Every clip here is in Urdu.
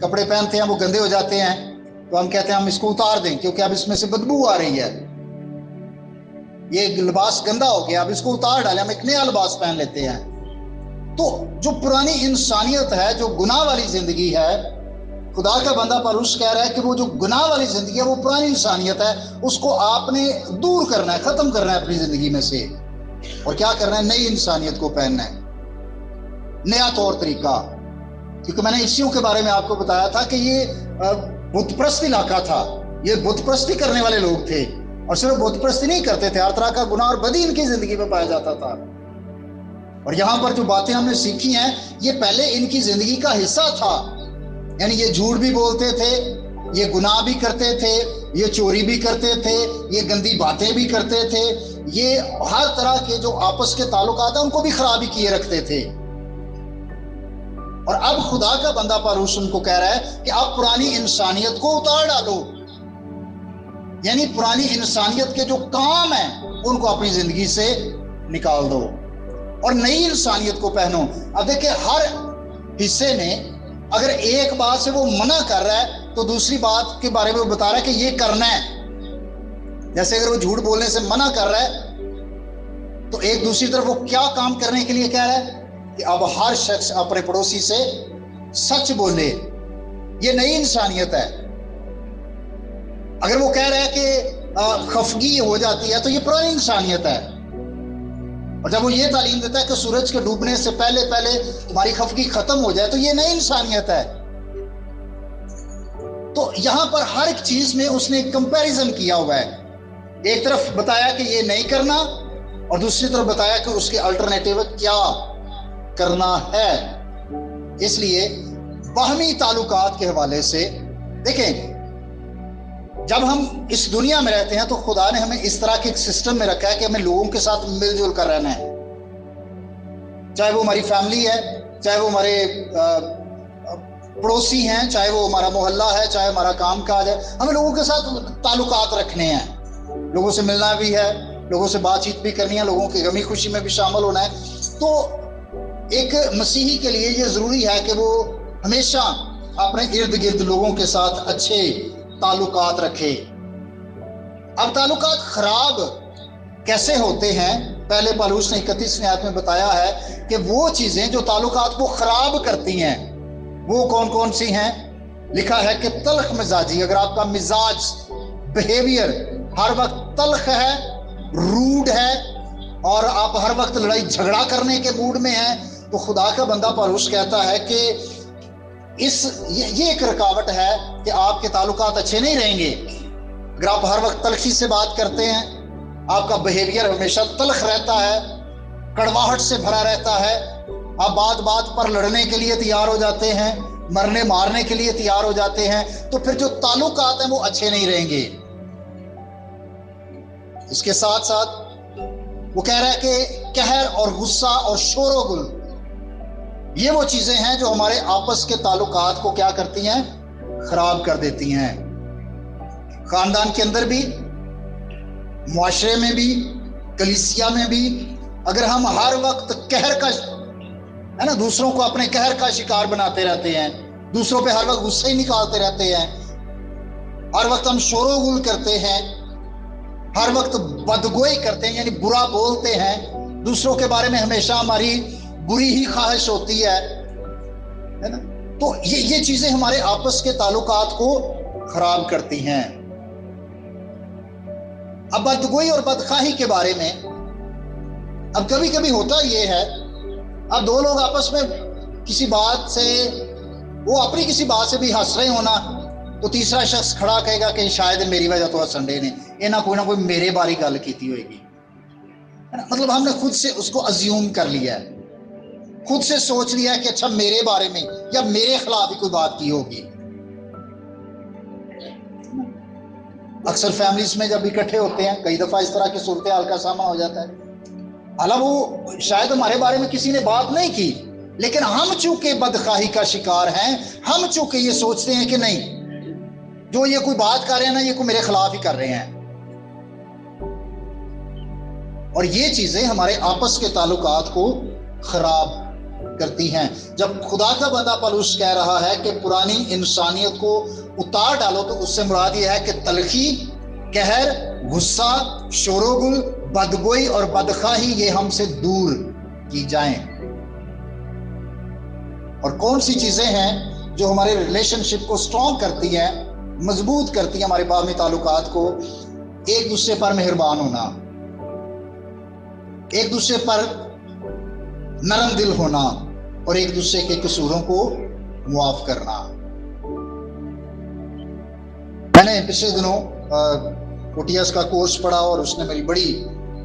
کپڑے پہنتے ہیں وہ گندے ہو جاتے ہیں تو ہم کہتے ہیں ہم اس کو اتار دیں کیونکہ اب اس میں سے بدبو آ رہی ہے، یہ لباس گندا ہو گیا، اب اس کو اتار ڈالیں، ہم ایک نیا لباس پہن لیتے ہیں۔ تو جو پرانی انسانیت ہے، جو گناہ والی زندگی ہے، خدا کا بندہ پالوس کہہ رہا ہے کہ وہ جو گناہ والی زندگی ہے وہ پرانی انسانیت ہے، اس کو آپ نے دور کرنا ہے، ختم کرنا ہے اپنی زندگی میں سے، اور کیا کرنا ہے؟ نئی انسانیت کو پہننا ہے، نیا طور طریقہ۔ کیونکہ میں نے عیسیوں کے بارے میں آپ کو بتایا تھا کہ یہ بت پرست علاقہ تھا، یہ بت پرستی کرنے والے لوگ تھے، اور صرف بت پرستی نہیں کرتے تھے، ہر طرح کا گناہ اور بدی ان کی زندگی میں پایا جاتا تھا۔ اور یہاں پر جو باتیں ہم نے سیکھی ہیں یہ پہلے ان کی زندگی کا حصہ تھا، یعنی یہ جھوٹ بھی بولتے تھے، یہ گناہ بھی کرتے تھے، یہ چوری بھی کرتے تھے، یہ گندی باتیں بھی کرتے تھے، یہ ہر طرح کے جو آپس کے تعلقات ہیں ان کو بھی خرابی کیے رکھتے تھے۔ اور اب خدا کا بندہ پالوس ان کو کہہ رہا ہے کہ اب پرانی انسانیت کو اتار ڈالو، یعنی پرانی انسانیت کے جو کام ہیں ان کو اپنی زندگی سے نکال دو اور نئی انسانیت کو پہنو۔ اب دیکھیں ہر حصے میں اگر ایک بات سے وہ منع کر رہا ہے تو دوسری بات کے بارے میں وہ بتا رہا ہے کہ یہ کرنا ہے۔ جیسے اگر وہ جھوٹ بولنے سے منع کر رہا ہے تو ایک دوسری طرف وہ کیا کام کرنے کے لیے کہہ رہا ہے کہ اب ہر شخص اپنے پڑوسی سے سچ بولے، یہ نئی انسانیت ہے۔ اگر وہ کہہ رہا ہے کہ خفگی ہو جاتی ہے تو یہ پرانی انسانیت ہے، اور جب وہ یہ تعلیم دیتا ہے کہ سورج کے ڈوبنے سے پہلے تمہاری خفگی ختم ہو جائے تو یہ نئی انسانیت ہے۔ تو یہاں پر ہر ایک چیز میں اس نے کمپیریزن کیا ہوا ہے، ایک طرف بتایا کہ یہ نہیں کرنا اور دوسری طرف بتایا کہ اس کے الٹرنیٹیو کیا کرنا ہے۔ اس لیے باہمی تعلقات کے حوالے سے دیکھیں، جب ہم اس دنیا میں رہتے ہیں تو خدا نے ہمیں اس طرح کے ایک سسٹم میں رکھا ہے کہ ہمیں لوگوں کے ساتھ مل جل کر رہنا ہے، چاہے وہ ہماری فیملی ہے، چاہے وہ ہمارے پڑوسی ہیں، چاہے وہ ہمارا محلہ ہے، چاہے ہمارا کام کاج ہے، ہمیں لوگوں کے ساتھ تعلقات رکھنے ہیں، لوگوں سے ملنا بھی ہے، لوگوں سے بات چیت بھی کرنی ہے، لوگوں کی غمی خوشی میں بھی شامل ہونا ہے۔ تو ایک مسیحی کے لیے یہ ضروری ہے کہ وہ ہمیشہ اپنے ارد گرد لوگوں کے ساتھ اچھے تعلقات رکھے۔ اب تعلقات خراب کیسے ہوتے ہیں؟ پہلے پالوس نے 31ویں آیت میں بتایا ہے کہ وہ چیزیں جو تعلقات کو خراب کرتی ہیں وہ کون کون سی ہیں؟ لکھا ہے کہ تلخ مزاجی، اگر آپ کا مزاج بیہیویئر ہر وقت تلخ ہے، روڈ ہے، اور آپ ہر وقت لڑائی جھگڑا کرنے کے موڈ میں ہیں، تو خدا کا بندہ پالوس کہتا ہے کہ یہ ایک رکاوٹ ہے کہ آپ کے تعلقات اچھے نہیں رہیں گے۔ اگر آپ ہر وقت تلخی سے بات کرتے ہیں، آپ کا بیہیویئر ہمیشہ تلخ رہتا ہے، کڑواہٹ سے بھرا رہتا ہے، آپ بات بات پر لڑنے کے لیے تیار ہو جاتے ہیں، مرنے مارنے کے لیے تیار ہو جاتے ہیں، تو پھر جو تعلقات ہیں وہ اچھے نہیں رہیں گے۔ اس کے ساتھ ساتھ وہ کہہ رہا ہے کہ قہر اور غصہ اور شور و گل، یہ وہ چیزیں ہیں جو ہمارے آپس کے تعلقات کو کیا کرتی ہیں؟ خراب کر دیتی ہیں۔ خاندان کے اندر بھی، معاشرے میں بھی، کلیسیا میں بھی، اگر ہم ہر وقت قہر کا ہے نا، دوسروں کو اپنے قہر کا شکار بناتے رہتے ہیں، دوسروں پہ ہر وقت غصے ہی نکالتے رہتے ہیں، ہر وقت ہم شور و گل کرتے ہیں، ہر وقت بدگوئی کرتے ہیں، یعنی برا بولتے ہیں، دوسروں کے بارے میں ہمیشہ ہماری بری ہی خواہش ہوتی ہے نا، تو یہ چیزیں ہمارے آپس کے تعلقات کو خراب کرتی ہیں۔ اب بدگوئی اور بدخواہی کے بارے میں اب کبھی کبھی ہوتا یہ ہے، اب دو لوگ آپس میں کسی بات سے، وہ اپنی کسی بات سے بھی ہنس رہے ہونا، تو تیسرا شخص کھڑا کہے گا کہ شاید میری وجہ تو سنڈے نے یہ نہ کوئی میرے باری گل کیتی ہوئے گی، مطلب ہم نے خود سے اس کو ازیوم کر لیا ہے، خود سے سوچ لیا ہے کہ اچھا میرے بارے میں یا میرے خلاف ہی کوئی بات کی ہوگی۔ اکثر فیملیز میں جب اکٹھے ہوتے ہیں کئی دفعہ اس طرح کی صورتحال کا سامنا ہو جاتا ہے، حالانکہ وہ شاید ہمارے بارے میں کسی نے بات نہیں کی، لیکن ہم چونکہ بدخواہی کا شکار ہیں، ہم چونکہ یہ سوچتے ہیں کہ نہیں جو یہ کوئی بات کر رہے ہیں نا یہ کوئی میرے خلاف ہی کر رہے ہیں، اور یہ چیزیں ہمارے آپس کے تعلقات کو خراب کرتی ہیں. جب خدا کا بندہ پولس کہہ رہا ہے کہ پرانی انسانیت کو اتار ڈالو، تو اس سے مراد یہ ہے کہ تلخی، قہر، غصہ، شور و گل، بدگوئی اور بدخواہی یہ ہم سے دور کی جائیں. اور کون سی چیزیں ہیں جو ہمارے ریلیشن شپ کو سٹرونگ کرتی ہیں، مضبوط کرتی ہیں ہمارے باہمی تعلقات کو؟ ایک دوسرے پر مہربان ہونا، ایک دوسرے پر نرم دل ہونا، اور ایک دوسرے کے قصوروں کو معاف کرنا. میں نے پچھلے دنوں OTS کا کورس پڑھا اور اس نے میری بڑی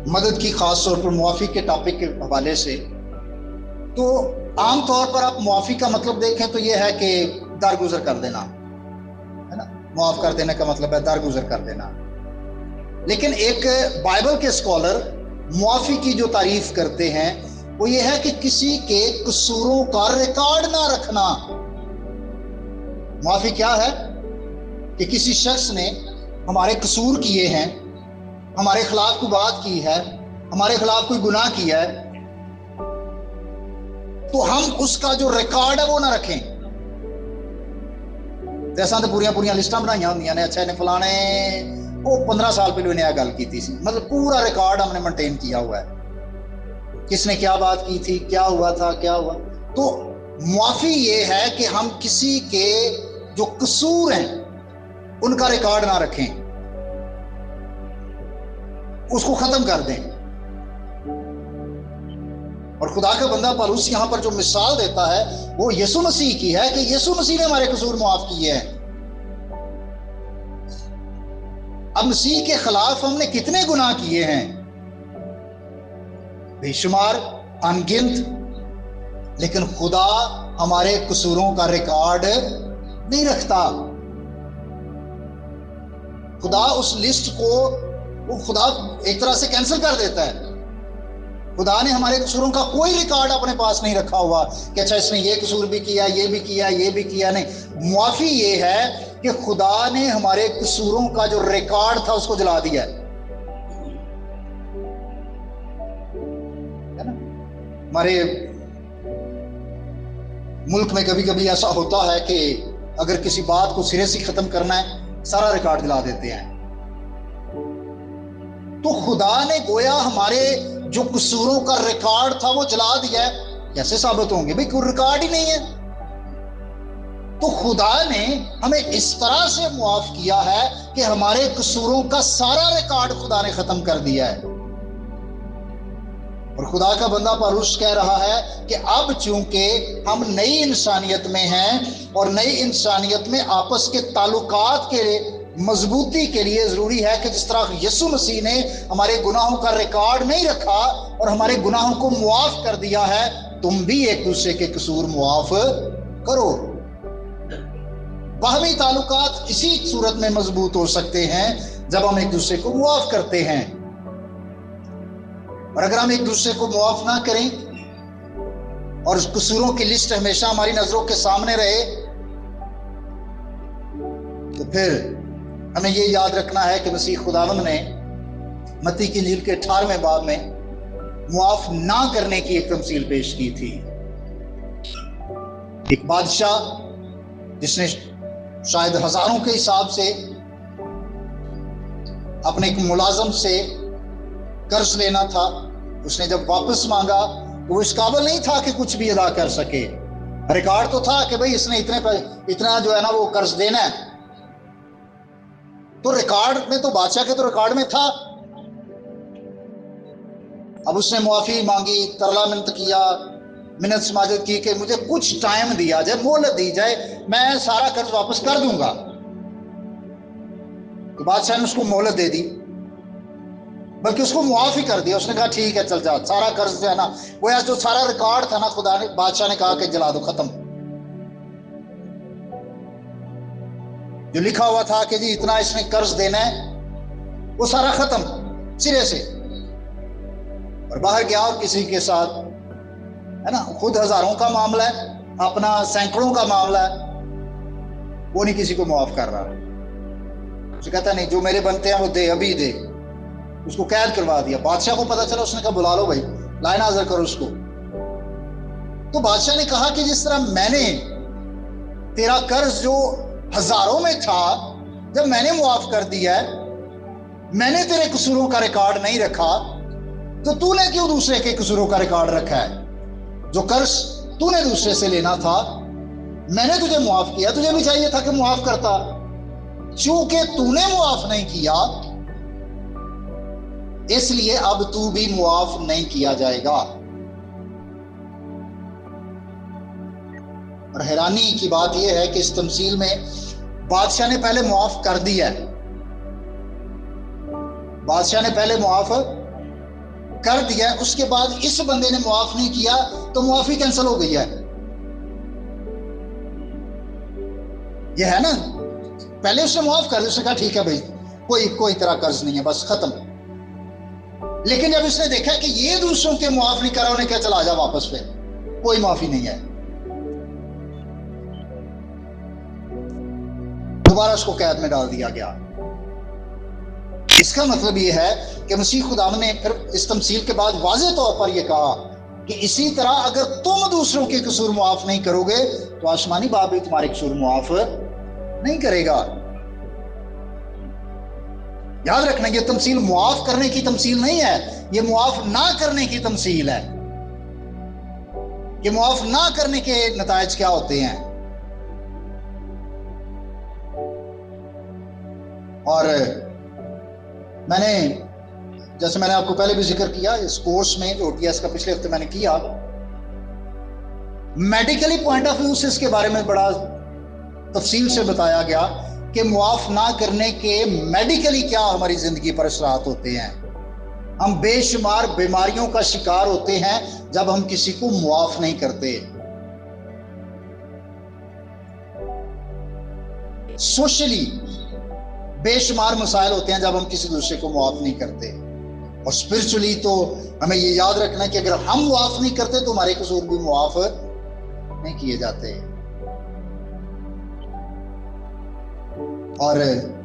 مدد کی، خاص طور پر معافی کے ٹاپک کے حوالے سے. تو عام طور پر آپ معافی کا مطلب دیکھیں تو یہ ہے کہ درگزر کر دینا، ہے نا. معاف کر دینے کا مطلب ہے درگزر کر دینا. لیکن ایک بائبل کے اسکالر معافی کی جو تعریف کرتے ہیں وہ یہ ہے کہ کسی کے قصوروں کا ریکارڈ نہ رکھنا. معافی کیا ہے؟ کہ کسی شخص نے ہمارے قصور کیے ہیں، ہمارے خلاف کوئی بات کی ہے، ہمارے خلاف کوئی گناہ کیا ہے، تو ہم اس کا جو ریکارڈ ہے وہ نہ رکھیں. جیسا تو پوریا لسٹاں بنائی ہوندیاں نے، اچھا انہیں فلانے وہ 15 سال پہلے انہیں یہ گل کی تھی، مطلب پورا ریکارڈ ہم نے مینٹین کیا ہوا ہے، کس نے کیا بات کی تھی، کیا ہوا تھا، کیا ہوا. تو معافی یہ ہے کہ ہم کسی کے جو قصور ہیں ان کا ریکارڈ نہ رکھیں، اس کو ختم کر دیں. اور خدا کا بندہ پولس یہاں پر جو مثال دیتا ہے وہ یسوع مسیح کی ہے، کہ یسوع مسیح نے ہمارے قصور معاف کیے ہیں. اب مسیح کے خلاف ہم نے کتنے گناہ کیے ہیں؟ بے شمار، ان گنت. لیکن خدا ہمارے قصوروں کا ریکارڈ نہیں رکھتا. خدا اس لسٹ کو خدا ایک طرح سے کینسل کر دیتا ہے. خدا نے ہمارے قصوروں کا کوئی ریکارڈ اپنے پاس نہیں رکھا ہوا کہ اچھا اس نے یہ قصور بھی کیا، یہ بھی کیا، یہ بھی کیا. نہیں، معافی یہ ہے کہ خدا نے ہمارے قصوروں کا جو ریکارڈ تھا اس کو جلا دیا ہے. ہمارے ملک میں کبھی کبھی ایسا ہوتا ہے کہ اگر کسی بات کو سرے سے ختم کرنا ہے سارا ریکارڈ جلا دیتے ہیں. تو خدا نے گویا ہمارے جو قصوروں کا ریکارڈ تھا وہ جلا دیا ہے. کیسے ثابت ہوں گے بھئی؟ کوئی ریکارڈ ہی نہیں ہے. تو خدا نے ہمیں اس طرح سے معاف کیا ہے کہ ہمارے قصوروں کا سارا ریکارڈ خدا نے ختم کر دیا ہے. اور خدا کا بندہ پولس کہہ رہا ہے کہ اب چونکہ ہم نئی انسانیت میں ہیں اور نئی انسانیت میں آپس کے تعلقات کے مضبوطی کے لیے ضروری ہے کہ جس طرح یسوع مسیح نے ہمارے گناہوں کا ریکارڈ نہیں رکھا اور ہمارے گناہوں کو معاف کر دیا ہے، تم بھی ایک دوسرے کے قصور معاف کرو. باہمی تعلقات اسی صورت میں مضبوط ہو سکتے ہیں جب ہم ایک دوسرے کو معاف کرتے ہیں. اور اگر ہم ایک دوسرے کو معاف نہ کریں اور قصوروں کی لسٹ ہمیشہ ہماری نظروں کے سامنے رہے تو پھر ہمیں یہ یاد رکھنا ہے کہ مسیح خداوند نے متی کی انجیل کے 18ویں باب میں معاف نہ کرنے کی ایک تمثیل پیش کی تھی. ایک بادشاہ جس نے شاید ہزاروں کے حساب سے اپنے ایک ملازم سے قرض لینا تھا، اس نے جب واپس مانگا تو وہ اس قابل نہیں تھا کہ کچھ بھی ادا کر سکے. ریکارڈ تو تھا کہ بھئی اس نے اتنا جو ہے نا وہ قرض دینا ہے، تو ریکارڈ میں تو بادشاہ کے تو ریکارڈ میں تھا. اب اس نے معافی مانگی، ترلا منت کیا، منت سماجت کی کہ مجھے کچھ ٹائم دیا جائے، مہلت دی جائے، میں سارا قرض واپس کر دوں گا. تو بادشاہ نے اس کو مہلت دے دی، بلکہ اس کو معاف ہی کر دیا. اس نے کہا ٹھیک ہے چل جا، سارا قرض جو ہے نا وہ جو سارا ریکارڈ تھا نا خدا نے، بادشاہ نے کہا کہ جلا دو، ختم. جو لکھا ہوا تھا کہ جی اتنا اس نے قرض دینا ہے وہ سارا ختم سرے سے. اور باہر گیا اور کسی کے ساتھ ہے نا، خود ہزاروں کا معاملہ ہے، اپنا سینکڑوں کا معاملہ ہے، وہ نہیں کسی کو معاف کر رہا. اسے کہتا نہیں جو میرے بنتے ہیں وہ دے، ابھی دے. اس کو قید کروا دیا. بادشاہ کو پتا چلا، اس نے کہا بلا لو بھائی، لائن حاضر کرو اس کو. تو بادشاہ نے کہا کہ جس طرح میں نے تیرا قرض جو ہزاروں میں تھا جب میں نے معاف کر دیا ہے، میں نے تیرے قصوروں کا ریکارڈ نہیں رکھا، تو نے کیوں دوسرے کے قصوروں کا ریکارڈ رکھا ہے؟ جو قرض تو نے دوسرے سے لینا تھا میں نے تجھے معاف کیا، تجھے بھی چاہیے تھا کہ معاف کرتا، چونکہ تو نے معاف نہیں کیا اس لیے اب تو بھی معاف نہیں کیا جائے گا۔ اور حیرانی کی بات یہ ہے کہ اس تمثیل میں بادشاہ نے پہلے معاف کر دیا ہے، بادشاہ نے پہلے معاف کر دیا ہے، اس کے بعد اس بندے نے معاف نہیں کیا تو معافی کینسل ہو گئی ہے۔ یہ ہے نا، پہلے اس نے معاف کر دیا، اس نے کہا ٹھیک ہے بھائی کوئی طرح قرض نہیں ہے، بس ختم۔ لیکن جب اس نے دیکھا کہ یہ دوسروں کے معاف نہیں کرا، انہیں کیا چلا جا واپس، پہ کوئی معافی نہیں ہے، دوبارہ اس کو قید میں ڈال دیا گیا۔ اس کا مطلب یہ ہے کہ مسیح خداوند نے پھر اس تمثیل کے بعد واضح طور پر یہ کہا کہ اسی طرح اگر تم دوسروں کے قصور معاف نہیں کرو گے تو آسمانی باپ بھی تمہارے قصور معاف نہیں کرے گا۔ یاد رکھنا یہ تمثیل معاف کرنے کی تمثیل نہیں ہے، یہ معاف نہ کرنے کی تمثیل ہے کہ معاف نہ کرنے کے نتائج کیا ہوتے ہیں۔ اور میں نے جیسے میں نے آپ کو پہلے بھی ذکر کیا، اس کورس میں جو OTS کا پچھلے ہفتے میں نے کیا، میڈیکلی پوائنٹ آف ویو سے اس کے بارے میں بڑا تفصیل سے بتایا گیا کہ معاف نہ کرنے کے میڈیکلی کیا ہماری زندگی پر اثرات ہوتے ہیں۔ ہم بے شمار بیماریوں کا شکار ہوتے ہیں جب ہم کسی کو معاف نہیں کرتے۔ سوشلی بے شمار مسائل ہوتے ہیں جب ہم کسی دوسرے کو معاف نہیں کرتے، اور اسپرچولی تو ہمیں یہ یاد رکھنا ہے کہ اگر ہم معاف نہیں کرتے تو ہمارے قصور بھی معاف نہیں کیے جاتے۔ اور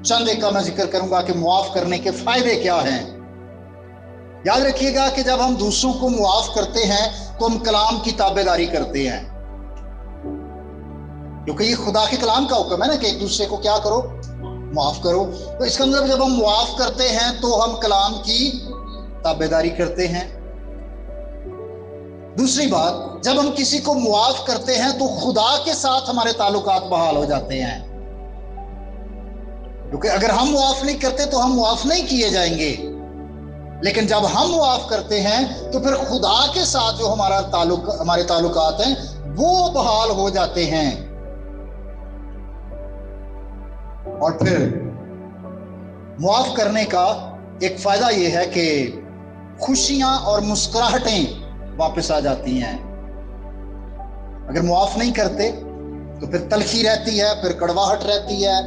چند ایک کا میں ذکر کروں گا کہ معاف کرنے کے فائدے کیا ہیں۔ یاد رکھیے گا کہ جب ہم دوسروں کو معاف کرتے ہیں تو ہم کلام کی تابعداری کرتے ہیں، کیونکہ یہ خدا کے کلام کا حکم ہے نا کہ ایک دوسرے کو کیا کرو، معاف کرو۔ تو اس کا مطلب جب ہم معاف کرتے ہیں تو ہم کلام کی تابعداری کرتے ہیں۔ دوسری بات، جب ہم کسی کو معاف کرتے ہیں تو خدا کے ساتھ ہمارے تعلقات بحال ہو جاتے ہیں، کیونکہ اگر ہم معاف نہیں کرتے تو ہم معاف نہیں کیے جائیں گے، لیکن جب ہم معاف کرتے ہیں تو پھر خدا کے ساتھ جو ہمارے تعلقات ہیں وہ بحال ہو جاتے ہیں۔ اور پھر معاف کرنے کا ایک فائدہ یہ ہے کہ خوشیاں اور مسکراہٹیں واپس آ جاتی ہیں۔ اگر معاف نہیں کرتے تو پھر تلخی رہتی ہے، پھر کڑواہٹ رہتی ہے،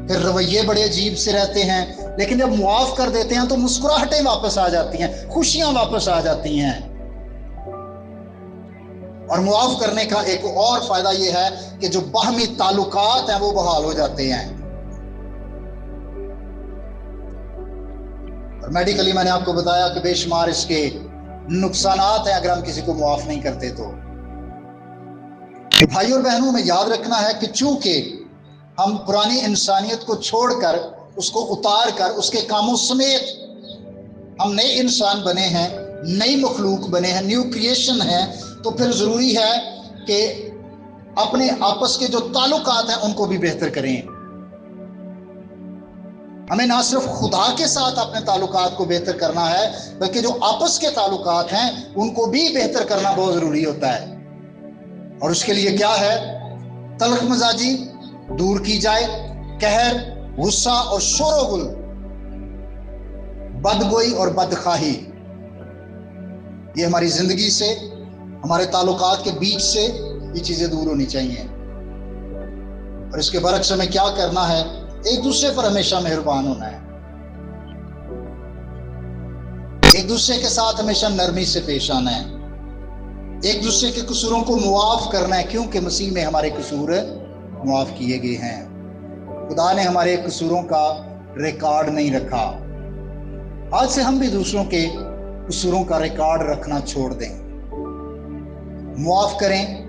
پھر رویے بڑے عجیب سے رہتے ہیں، لیکن جب معاف کر دیتے ہیں تو مسکراہٹیں واپس آ جاتی ہیں، خوشیاں واپس آ جاتی ہیں۔ اور معاف کرنے کا ایک اور فائدہ یہ ہے کہ جو باہمی تعلقات ہیں وہ بحال ہو جاتے ہیں۔ اور میڈیکلی میں نے آپ کو بتایا کہ بے شمار اس کے نقصانات ہیں اگر ہم کسی کو معاف نہیں کرتے تو۔ بھائی اور بہنوں، میں یاد رکھنا ہے کہ چونکہ ہم پرانی انسانیت کو چھوڑ کر، اس کو اتار کر، اس کے کاموں سمیت ہم نئے انسان بنے ہیں، نئی مخلوق بنے ہیں، نیو کریشن ہیں، تو پھر ضروری ہے کہ اپنے آپس کے جو تعلقات ہیں ان کو بھی بہتر کریں۔ ہمیں نہ صرف خدا کے ساتھ اپنے تعلقات کو بہتر کرنا ہے بلکہ جو آپس کے تعلقات ہیں ان کو بھی بہتر کرنا بہت ضروری ہوتا ہے۔ اور اس کے لیے کیا ہے؟ تلخ مزاجی دور کی جائے، قہر، غصہ اور شور و غل، بدگوئی اور بدخواہی، یہ ہماری زندگی سے، ہمارے تعلقات کے بیچ سے یہ چیزیں دور ہونی چاہیے۔ اور اس کے برعکس ہمیں کیا کرنا ہے؟ ایک دوسرے پر ہمیشہ مہربان ہونا ہے، ایک دوسرے کے ساتھ ہمیشہ نرمی سے پیش آنا ہے، ایک دوسرے کے قصوروں کو معاف کرنا ہے، کیونکہ مسیح میں ہمارے قصور معاف کیے گئے ہیں۔ خدا نے ہمارے قصوروں کا ریکارڈ نہیں رکھا۔ آج سے ہم بھی دوسروں کے قصوروں کا ریکارڈ رکھنا چھوڑ دیں، معاف کریں،